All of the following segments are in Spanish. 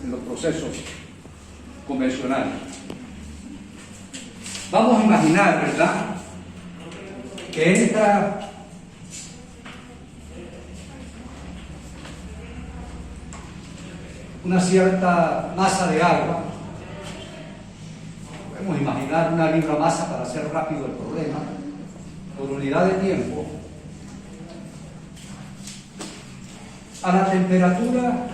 en los procesos convencionales. Vamos a imaginar, ¿verdad?, que entra una cierta masa de agua. Podemos imaginar una libra masa para hacer rápido el problema, por unidad de tiempo, a la temperatura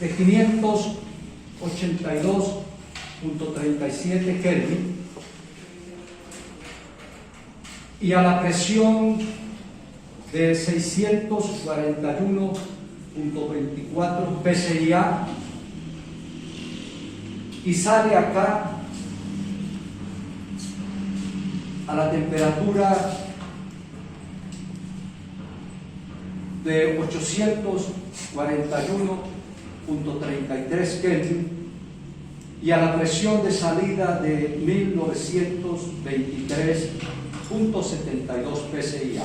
de 582.37 Kelvin y a la presión de 641.24 pSI, y sale acá a la temperatura de 841.33 Kelvin y a la presión de salida de 1923.72 pSI.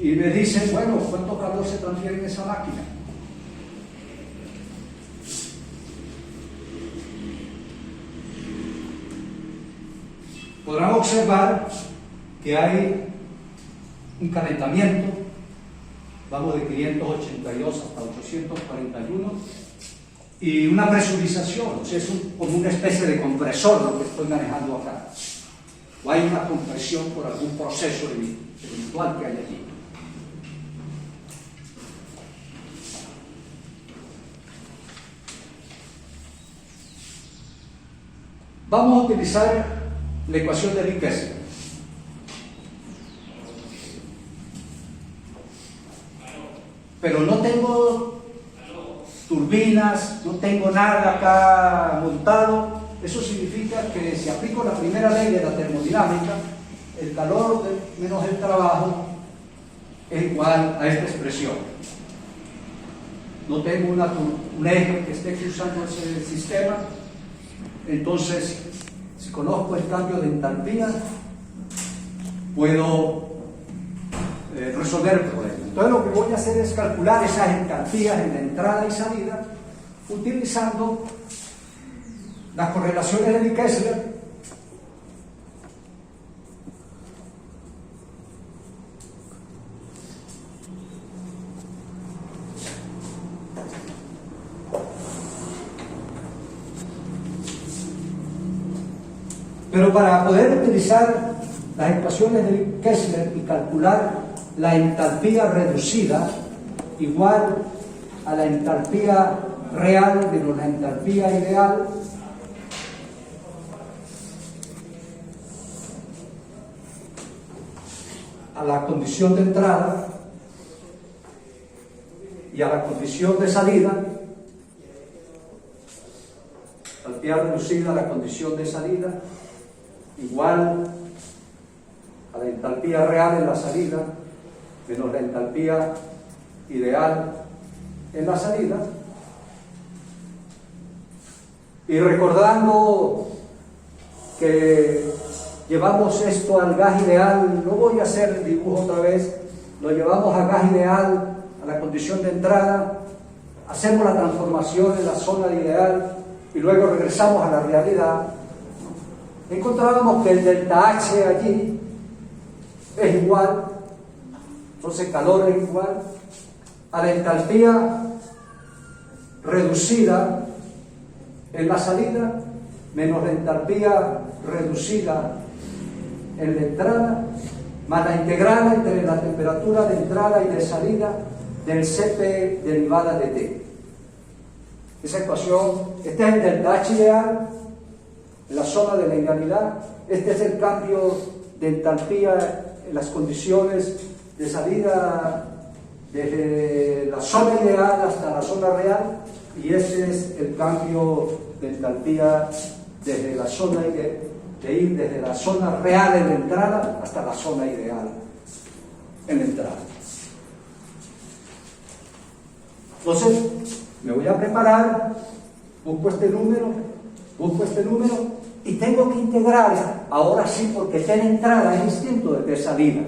Y me dicen, bueno, ¿cuánto calor se transfiere en esa máquina? Podrán observar que hay un calentamiento, vamos de 582 hasta 841, y una presurización, o sea, es como una especie de compresor lo que estoy manejando acá. O hay una compresión por algún proceso eventual que hay aquí. Vamos a utilizar la ecuación de Kessler. Pero no tengo turbinas, no tengo nada acá montado. Eso significa que si aplico la primera ley de la termodinámica, el calor menos el trabajo es igual a esta expresión. No tengo un eje que esté cruzando ese sistema. Entonces, si conozco el cambio de entalpía, puedo resolver el problema. Entonces, lo que voy a hacer es calcular esas entalpías en la entrada y salida utilizando las correlaciones de Kessler Pero para poder utilizar las ecuaciones de Kessler y calcular la entalpía reducida igual a la entalpía real menos la entalpía ideal, a la condición de entrada y a la condición de salida, entalpía reducida a la condición de salida igual a la entalpía real en la salida menos la entalpía ideal en la salida. Y recordando que llevamos esto al gas ideal, no voy a hacer el dibujo otra vez, lo llevamos a gas ideal, a la condición de entrada, hacemos la transformación en la zona de ideal y luego regresamos a la realidad. Encontrábamos que el delta H allí es igual, entonces calor es igual a la entalpía reducida en la salida menos la entalpía reducida en la entrada más la integral entre la temperatura de entrada y de salida del Cp derivada de T. Esa ecuación, este es el delta H ideal en la zona de la idealidad, este es el cambio de entalpía en las condiciones de salida desde la zona ideal hasta la zona real, y ese es el cambio de entalpía desde la zona de ir desde la zona real en la entrada hasta la zona ideal en la entrada. Entonces me voy a preparar, busco este número y tengo que integrar, ahora sí, porque T de entrada es distinto de T de salida.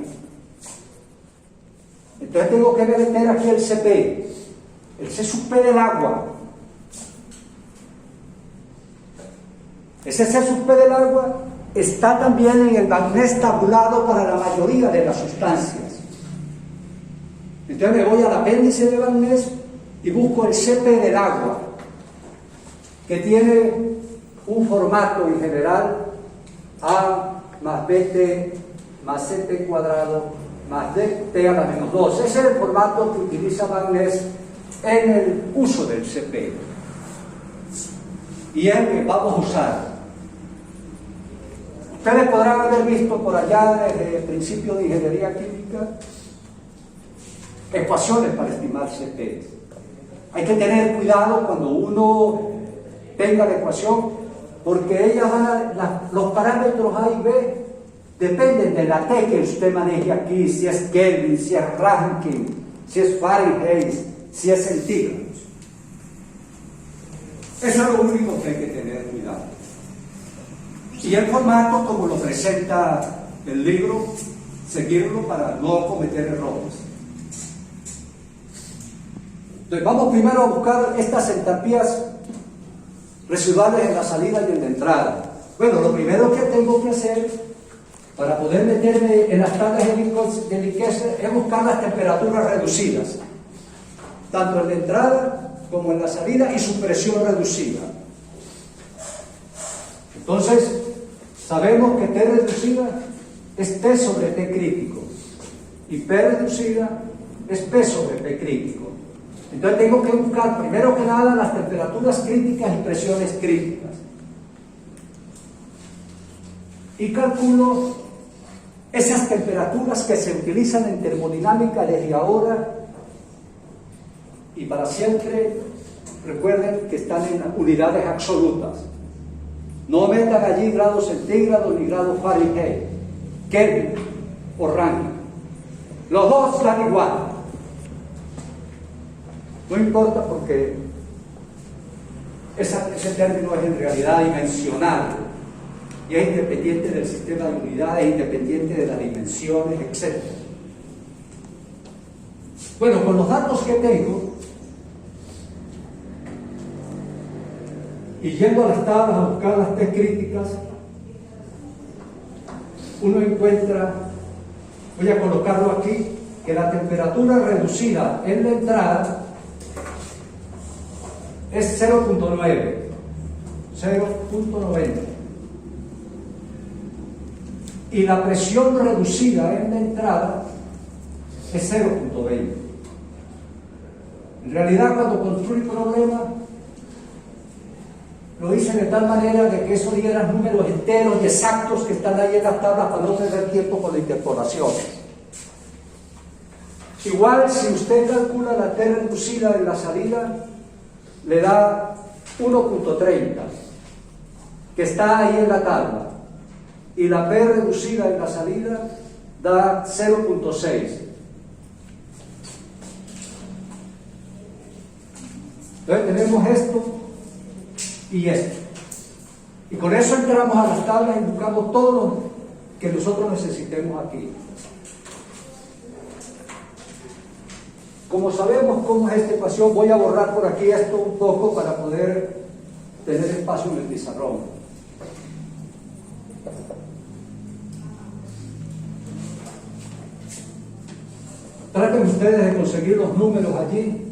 Entonces tengo que meter aquí el CP. El C sub P del agua. Ese C sub P del agua está también en el magnés tabulado para la mayoría de las sustancias. Entonces me voy al apéndice de magnés y busco el CP del agua, que tiene un formato en general A más BT más CP cuadrado más DT a la menos 2. Ese es el formato que utiliza magnés en el uso del CP. Y es el que vamos a usar. Ustedes podrán haber visto por allá desde el principio de ingeniería química ecuaciones para estimar CP. Hay que tener cuidado cuando uno tenga la ecuación, porque ellas los parámetros A y B dependen de la T que usted maneje aquí, si es Kelvin, si es Rankine, si es Fahrenheit, si es centígrados. Eso es lo único que hay que tener cuidado. Y el formato, como lo presenta el libro, seguirlo para no cometer errores. Entonces vamos primero a buscar estas entalpías residuales en la salida y en la entrada. Bueno, lo primero que tengo que hacer para poder meterme en las tablas de Likert es buscar las temperaturas reducidas, tanto en la entrada como en la salida, y su presión reducida. Entonces, sabemos que T reducida es T sobre T crítico y P reducida es P sobre P crítico. Entonces tengo que buscar primero que nada las temperaturas críticas y presiones críticas. Y calculo esas temperaturas que se utilizan en termodinámica desde ahora y para siempre. Recuerden que están en unidades absolutas. No metan allí grados centígrados ni grados Fahrenheit, Kelvin o Rankine. Los dos dan igual. No importa, porque ese término es en realidad dimensional y es independiente del sistema de unidades, independiente de las dimensiones, etc. Bueno, con los datos que tengo, y yendo a las tablas a buscar las T críticas, uno encuentra, voy a colocarlo aquí, que la temperatura reducida en la entrada es 0.9, 0.90. Y la presión reducida en la entrada es 0.20. En realidad, cuando construí el problema, lo hice de tal manera de que eso diera números enteros y exactos que están ahí en las tablas para no perder tiempo con la interpolación. Igual, si usted calcula la T reducida en la salida, le da 1.30, que está ahí en la tabla, y la P reducida en la salida da 0.6. Entonces tenemos esto y esto, y con eso entramos a las tablas y buscamos todo lo que nosotros necesitemos aquí. Como sabemos cómo es esta ecuación, voy a borrar por aquí esto un poco para poder tener espacio en el pizarrón. Traten ustedes de conseguir los números allí.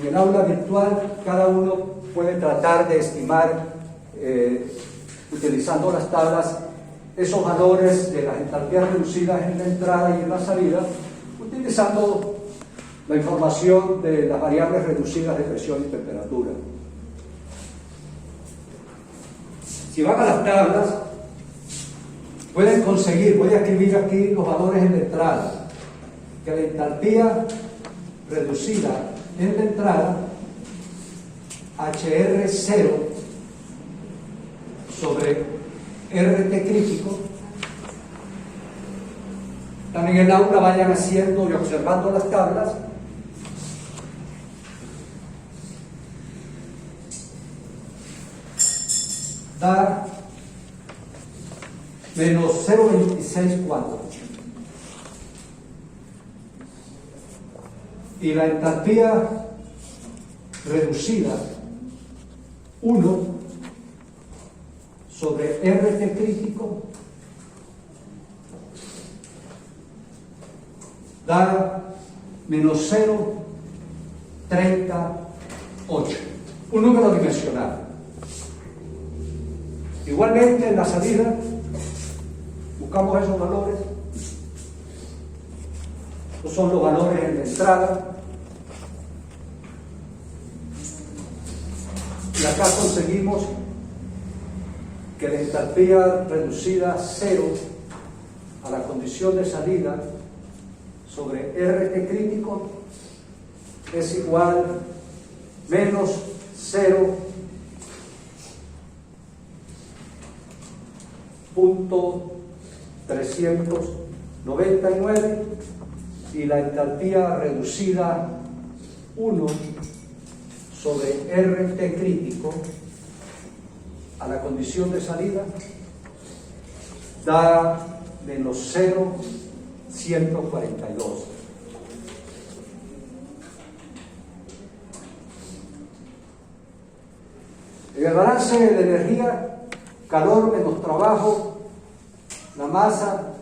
En el aula virtual, cada uno puede tratar de estimar, utilizando las tablas, esos valores de las entalpías reducidas en la entrada y en la salida, utilizando la información de las variables reducidas de presión y temperatura. Si van a las tablas, pueden conseguir, voy a escribir aquí los valores en la entrada, que la entalpía reducida en la entrada, HR0 sobre RT crítico. También en el aula vayan haciendo y observando las tablas. Da menos 0.264. y la entalpía reducida 1 sobre RT crítico da menos 0,38, un número dimensional. Igualmente en la salida buscamos esos valores. Estos son los valores en la entrada. Y acá conseguimos que la entalpía reducida 0 a la condición de salida sobre RT crítico es igual menos 0,399 y la entalpía reducida 1 sobre RT crítico a la condición de salida da menos 0,142. En el balance de energía, calor menos trabajo, la masa,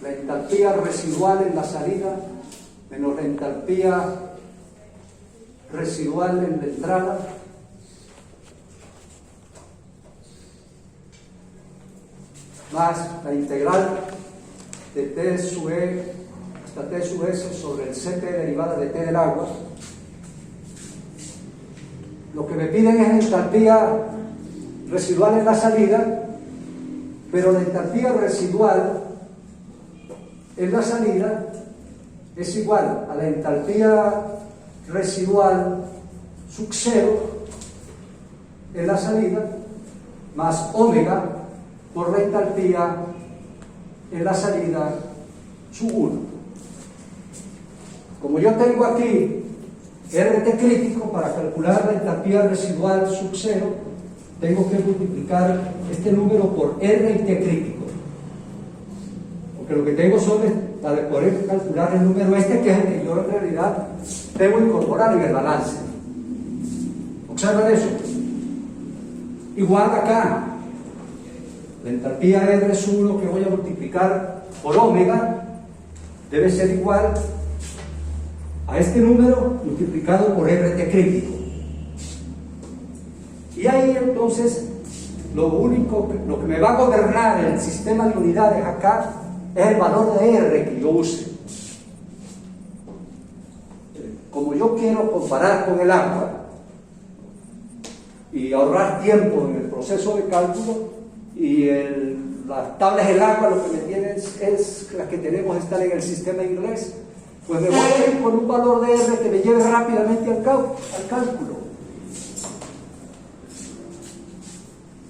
la entalpía residual en la salida menos la entalpía residual en la entrada, más la integral de T sub E hasta T sub S sobre el Ct derivada de T del agua. Lo que me piden es entalpía residual en la salida, pero la entalpía residual en la salida es igual a la entalpía residual sub 0 en la salida más omega por la entalpía en la salida sub 1. Como yo tengo aquí RT crítico, para calcular la entalpía residual sub 0 tengo que multiplicar este número por RT crítico, porque lo que tengo son para poder calcular el número este, que es el que yo en realidad debo incorporar en el balance. ¿Observan eso? Igual acá, la entalpía R sub 1 que voy a multiplicar por omega debe ser igual a este número multiplicado por RT crítico. Y ahí entonces lo que me va a gobernar el sistema de unidades acá es el valor de R que yo use. Como yo quiero comparar con el agua y ahorrar tiempo en el proceso de cálculo, y las tablas del agua lo que me tienen es las que tenemos están en el sistema inglés, pues me voy a ir con un valor de R que me lleve rápidamente al cálculo.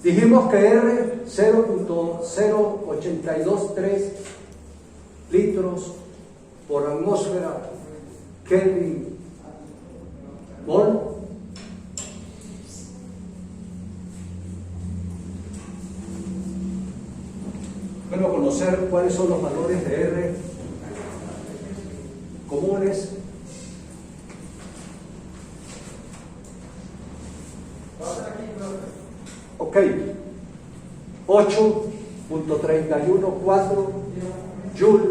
Dijimos que R 0.0823 litros por atmósfera Kelvin mol. Bueno, conocer cuáles son los valores de R comunes. Ok, 8.314 Joule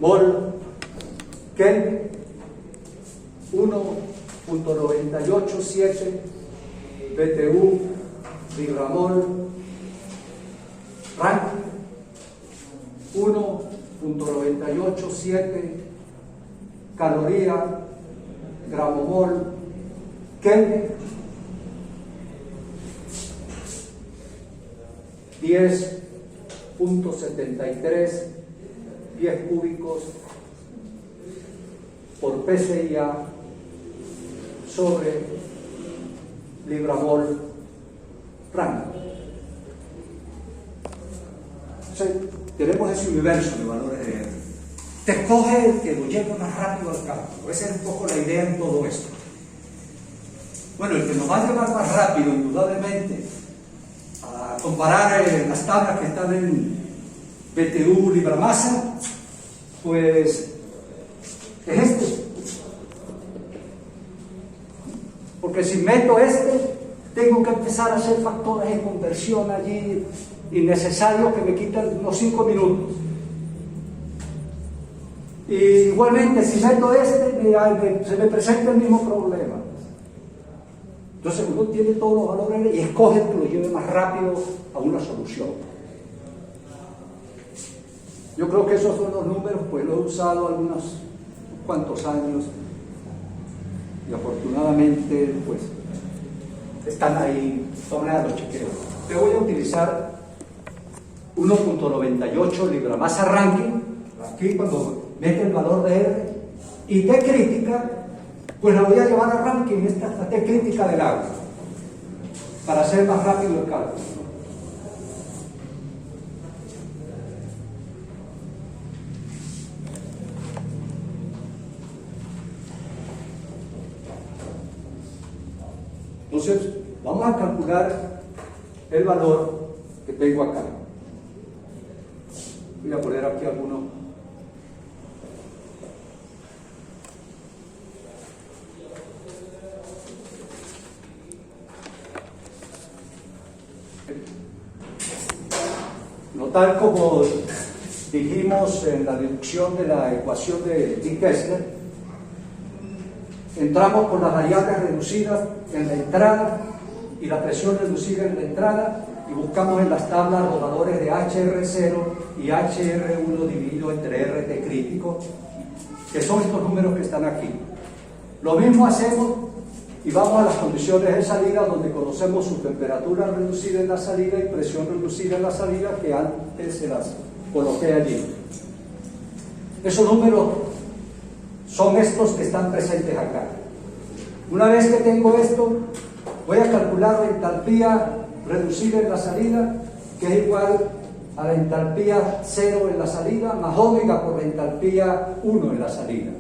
mol Kelvin, 1.987 BTU vibramol Rankine, 1.987 caloría gramomol Kelvin, 10.73 pies cúbicos por PSIA sobre libramol Rankine. Tenemos ese universo de valores de R. Te escoge el que lo lleve más rápido al cálculo. Esa es un poco la idea en todo esto. Bueno, el que nos va a llevar más rápido, indudablemente, a comparar las tablas que están en BTU libra masa, pues es este. Porque si meto este, tengo que empezar a hacer factores de conversión allí innecesarios que me quitan unos 5 minutos. Y igualmente, si meto este, se me presenta el mismo problema. Entonces uno tiene todos los valores y escoge el que lo lleve más rápido a una solución. Yo creo que esos son los números, pues lo he usado algunos cuantos años y afortunadamente pues están ahí, tomen a los chequeos. Te voy a utilizar 1.98 libra masa ranking, aquí cuando mete el valor de R, y T crítica, pues la voy a llevar a ranking, esta T crítica del agua, para hacer más rápido el cálculo. Entonces, vamos a calcular el valor que tengo acá. Voy a poner aquí algunos. No tal como dijimos en la deducción de la ecuación de Kessler, entramos con las variables reducidas en la entrada y la presión reducida en la entrada y buscamos en las tablas los valores de HR0 y HR1 dividido entre RT crítico, que son estos números que están aquí. Lo mismo hacemos y vamos a las condiciones de salida, donde conocemos su temperatura reducida en la salida y presión reducida en la salida, que antes se las coloqué allí. Esos números son estos que están presentes acá. Una vez que tengo esto, voy a calcular la entalpía reducida en la salida, que es igual a la entalpía 0 en la salida, más omega por la entalpía 1 en la salida.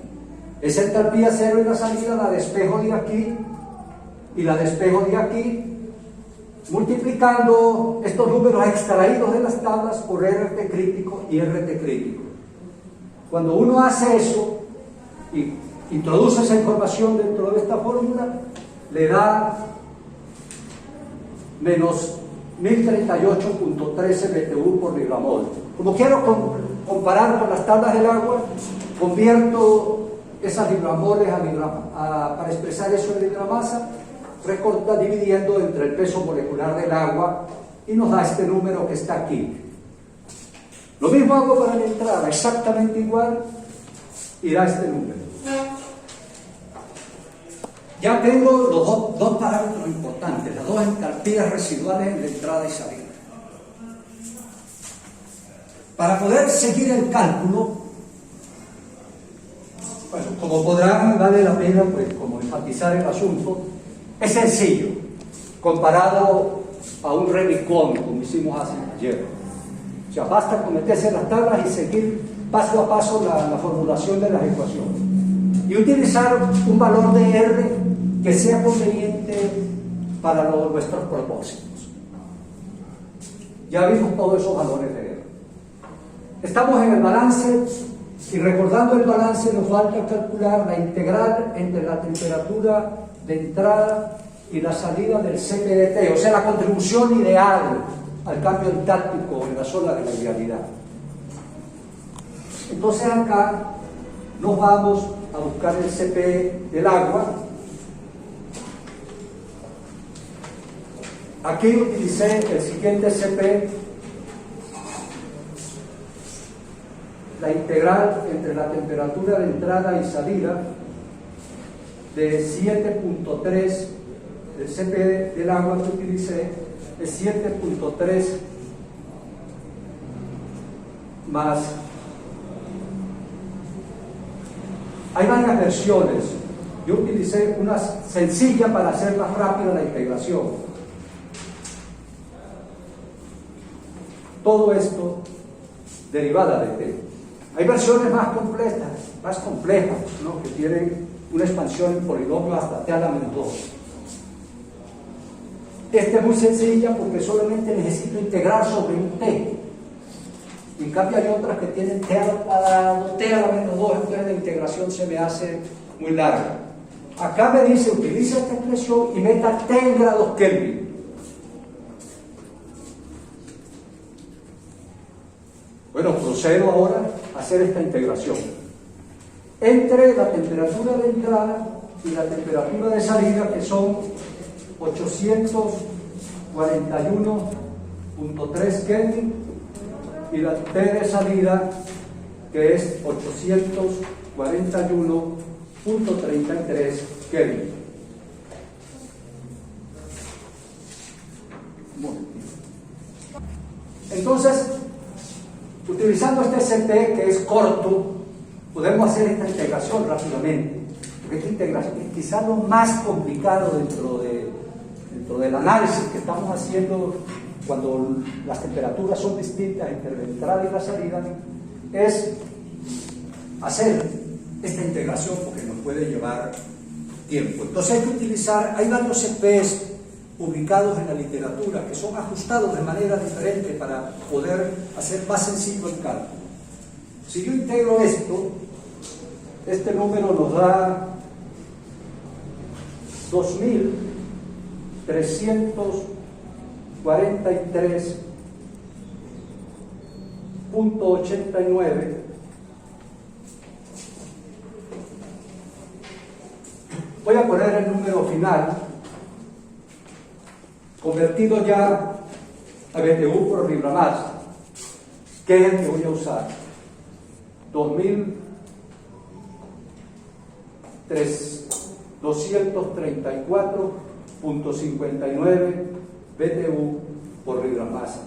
Esa entalpía 0 en la salida la despejo de aquí y la despejo de aquí, multiplicando estos números extraídos de las tablas por RT crítico y RT crítico. Cuando uno hace eso y introduce esa información dentro de esta fórmula, le da menos 1038.13 BTU por libramol. Como quiero comparar con las tablas del agua, convierto esas libramoles para expresar eso en libramasa, recorta dividiendo entre el peso molecular del agua y nos da este número que está aquí. Lo mismo hago para la entrada, exactamente igual, y da este número. Ya tengo los dos parámetros importantes, las dos entalpías residuales en la entrada y salida. Para poder seguir el cálculo, bueno, como podrán, vale la pena pues como enfatizar el asunto, es sencillo, comparado a un Rubicon, como hicimos ayer. O sea, basta con meterse en las tablas y seguir paso a paso la formulación de las ecuaciones. Y utilizar un valor de R que sea conveniente para nuestros propósitos. Ya vimos todos esos valores de R. Estamos en el balance y recordando el balance nos falta calcular la integral entre la temperatura de entrada y la salida del CPDT, o sea, la contribución ideal al cambio entálpico en la zona de la idealidad. Entonces acá nos vamos a buscar el CP del agua. Aquí utilicé el siguiente CP, la integral entre la temperatura de entrada y salida de 7.3, el CP del agua que utilicé es 7.3 más. Hay varias versiones. Yo utilicé una sencilla para hacer más rápida la integración. Todo esto derivada de T. Hay versiones más complejas, ¿no?, que tienen una expansión en polinomio hasta T a la menos 2. Esta es muy sencilla porque solamente necesito integrar sobre un T. Y en cambio hay otras que tienen t al cuadrado, t a la menos 2, entonces la integración se me hace muy larga. Acá me dice, utiliza esta expresión y meta t en grados Kelvin. Bueno, procedo ahora a hacer esta integración entre la temperatura de entrada y la temperatura de salida, que son 841.3 Kelvin, y la T de salida, que es 841.33 Kelvin. Entonces, utilizando este CP, que es corto, podemos hacer esta integración rápidamente, porque esta integración es quizás lo más complicado dentro del análisis que estamos haciendo cuando las temperaturas son distintas entre la entrada y la salida, es hacer esta integración, porque nos puede llevar tiempo. Entonces hay que utilizar, hay varios CPs publicados en la literatura que son ajustados de manera diferente para poder hacer más sencillo el cálculo. Si yo integro esto, este número nos da 2.343.89. Voy a poner el número final, convertido ya a BTU por libra masa, que es el que voy a usar. 2.234.59 BTU por libra masa.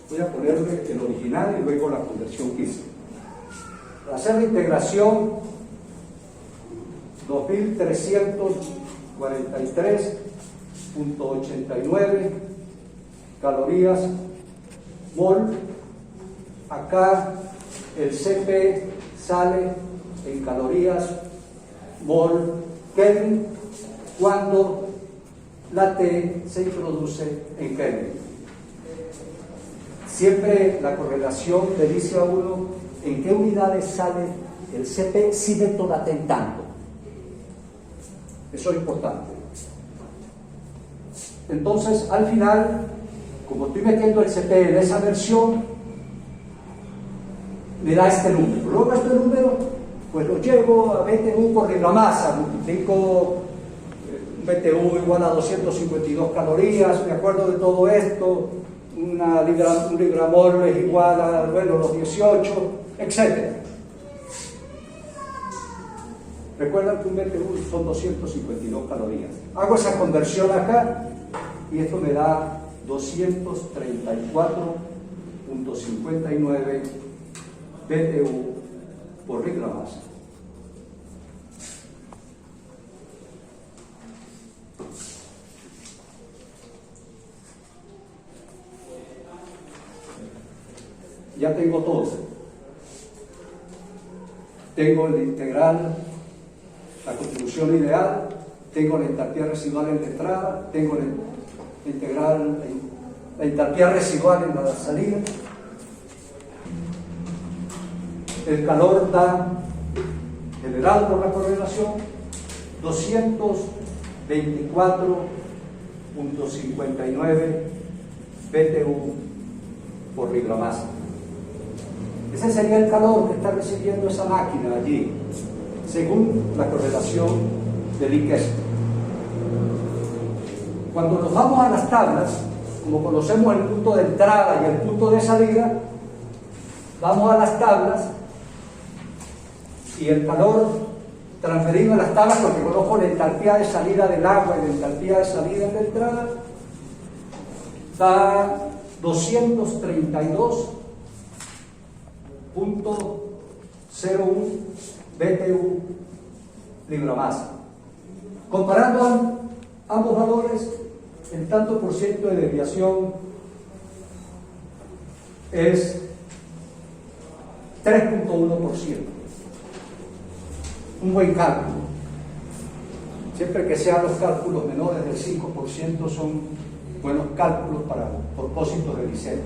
Voy a ponerle el original y luego la conversión que hice. Para hacer la integración, 2.343.89 calorías mol. Acá el CP sale en calorías mol Kelvin cuando la T se introduce en Kelvin. Siempre la correlación le dice a uno en qué unidades sale el CP si meto la T en tanto. Eso es importante. Entonces, al final, como estoy metiendo el CP en esa versión, me da este número. Luego este número, pues lo llevo a BTU por libra masa, multiplico BTU igual a 252 calorías, me acuerdo de todo esto, un libramol es igual a, bueno, los 18, etc. Recuerdan que un BTU son 252 calorías. Hago esa conversión acá y esto me da 234.59 BTU por libra masa. Ya tengo todo. Tengo el integral, la contribución ideal, tengo la entalpía residual en la entrada, tengo la integral, la entalpía residual en la salida. El calor da, generado por la correlación, 224.59 BTU por libra masa. Ese sería el calor que está recibiendo esa máquina allí, según la correlación de Lee-Keston. Cuando nos vamos a las tablas, como conocemos el punto de entrada y el punto de salida, vamos a las tablas y el calor transferido a las tablas, porque conozco la entalpía de salida del agua y la entalpía de salida de la entrada, da 232.01 BTU libra masa. Comparando ambos valores, el tanto por ciento de desviación es 3.1%. Un buen cálculo. Siempre que sean los cálculos menores del 5% son buenos cálculos para propósitos de diseño.